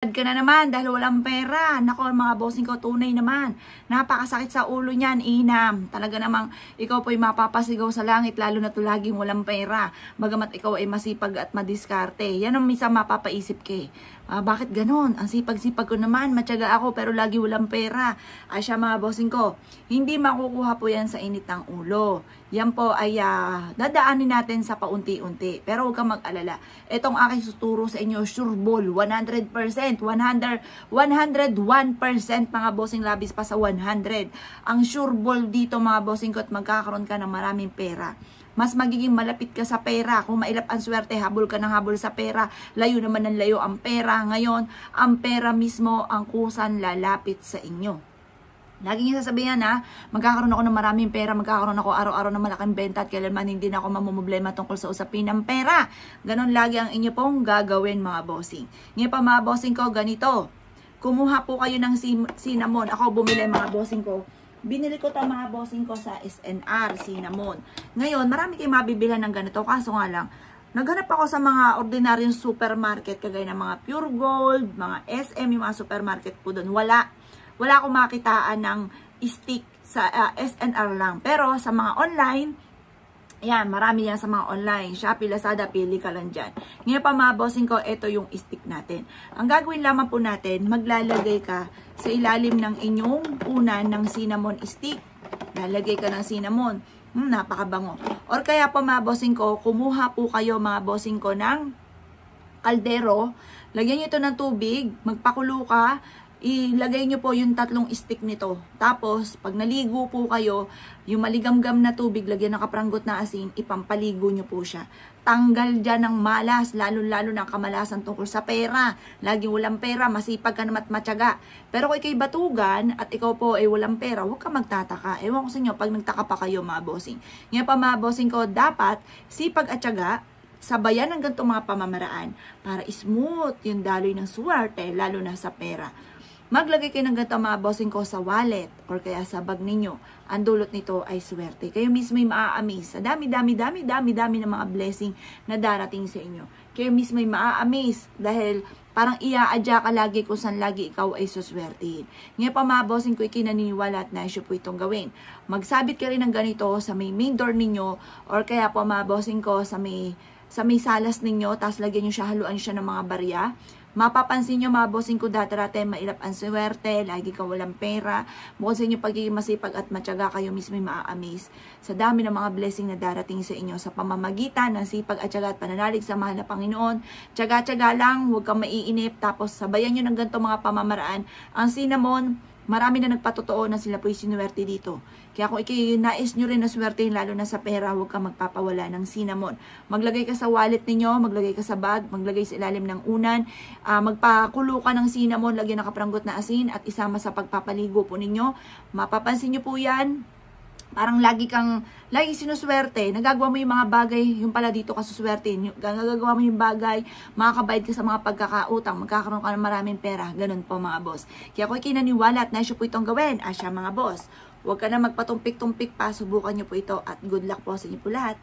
Ka na naman dahil walang pera. Nako mga bossing ko, tunay naman. Napakasakit sa ulo niyan, inam. Talaga namang ikaw po'y mapapasigaw sa langit lalo na to laging walang pera. Bagamat ikaw ay masipag at madiskarte. Yan ang minsan mapapaisip ka. Bakit ganon? Ang sipag-sipag ko naman, matyaga ako pero lagi walang pera. Ay siya mga bossing ko, hindi makukuha po yan sa init ng ulo. Yan po ay dadaanin natin sa paunti-unti. Pero huwag kang mag-alala. Itong aking suturo sa inyo, sure ball, 100%, 101% mga bossing, labis pa sa 100. Ang sure ball dito mga bossing ko at magkakaroon ka ng maraming pera. Mas magiging malapit ka sa pera. Kung mailap ang swerte, habol ka ng habol sa pera. Layo naman ng layo ang pera. Ngayon, ang pera mismo ang kusan lalapit sa inyo. Lagi niyo sasabihin magkakaroon ako ng maraming pera, magkakaroon ako araw-araw ng malaking benta at kailanman hindi na ako mamumblema tungkol sa usapin ng pera. Ganon lagi ang inyo pong gagawin mga bossing. Ngayon pa mga bossing ko, ganito. Kumuha po kayo ng cinnamon. Ako bumili mga bossing ko. Binili ko ito mga bossing ko sa SNR, cinnamon. Ngayon, marami kayong mabibilhan ng ganito. Kaso nga lang, naghanap ako sa mga ordinaryong supermarket, kagaya ng mga Pure Gold, mga SM, yung mga supermarket po doon. Wala akong makitaan ng stick sa SNR lang. Pero sa mga online, yan, marami yan sa mga online. Shopee, Lazada, pili ka lang dyan. Ngayon pa mga bossing ko, ito yung stick natin. Ang gagawin lamang po natin, maglalagay ka sa ilalim ng inyong unan ng cinnamon stick. Lalagay ka ng cinnamon. Napakabango. Or kaya po mga bossing ko, kumuha po kayo mga bossing ko ng kaldero. Lagyan nyo ito ng tubig. Magpakulo ka. Ilagay nyo po yung 3 stick nito. Tapos, pag naligo po kayo, yung maligamgam na tubig, lagyan ng kapranggot na asin, ipampaligo nyo po siya. Tanggal dyan ng malas, lalo-lalo ng kamalasan tungkol sa pera. Lagi walang pera, masipag ka naman at matyaga. Pero kung ikay batugan at ikaw po ay walang pera, huwag ka magtataka. Ewan ko sa inyo, pag nagtaka pa kayo mga bossing. Ngayon pa mga bossing ko, dapat sipag at tyaga, sabayan ng ganitong mga pamamaraan para smooth yung daloy ng swerte, lalo na sa pera. Maglagay kayo ng ganito mga bossing ko sa wallet or kaya sa bag ninyo. Ang dulot nito ay swerte. Kayo mismo ay maa-amaze. Sa dami ng mga blessing na darating sa inyo. Kayo mismo ay maa-amaze dahil parang ia-adya ka lagi kung saan lagi ikaw ay suswertein. Ngayon pa mga bossing ko, ikinaniniwala at naisyo po itong gawin. Magsabit ka rin ng ganito sa may main door ninyo or kaya po mga bossing ko sa may salas ninyo, tapos lagyan nyo siya, haluan siya ng mga barya. Mapapansin nyo mga bossing ko, dati mailap ang swerte, lagi ka walang pera. Bukod sa inyo pagiging masipag at matyaga, kayo mismo ay maa-amaze sa dami ng mga blessing na darating sa inyo sa pamamagitan ng sipag at tyaga at pananalig sa mahal na Panginoon. Tyaga-tyaga lang, huwag kang maiinip, tapos sabayan nyo ng ganito mga pamamaraan. Ang cinnamon, marami na nagpatotoo na sila po'y sinuwerte dito. Kaya kung nais nyo rin na swerte, lalo na sa pera, huwag kang magpapawala ng cinnamon. Maglagay ka sa wallet ninyo, maglagay ka sa bag, maglagay sa ilalim ng unan, magpakulo ka ng cinnamon, lagyan ng kapranggot na asin at isama sa pagpapaligo po ninyo. Mapapansin nyo po yan. Parang lagi sinuswerte, nagagawa mo yung mga bagay, yung pala dito ka suswerte, nagagawa mo yung bagay, makakabayad ka sa mga pagkakautang, magkakaroon ka ng maraming pera, ganun po mga boss. Kaya kung kinaniwala at naisyo po itong gawin, asya mga boss, huwag ka na magpatumpik-tumpik pa, subukan nyo po ito at good luck po sa inyo po lahat.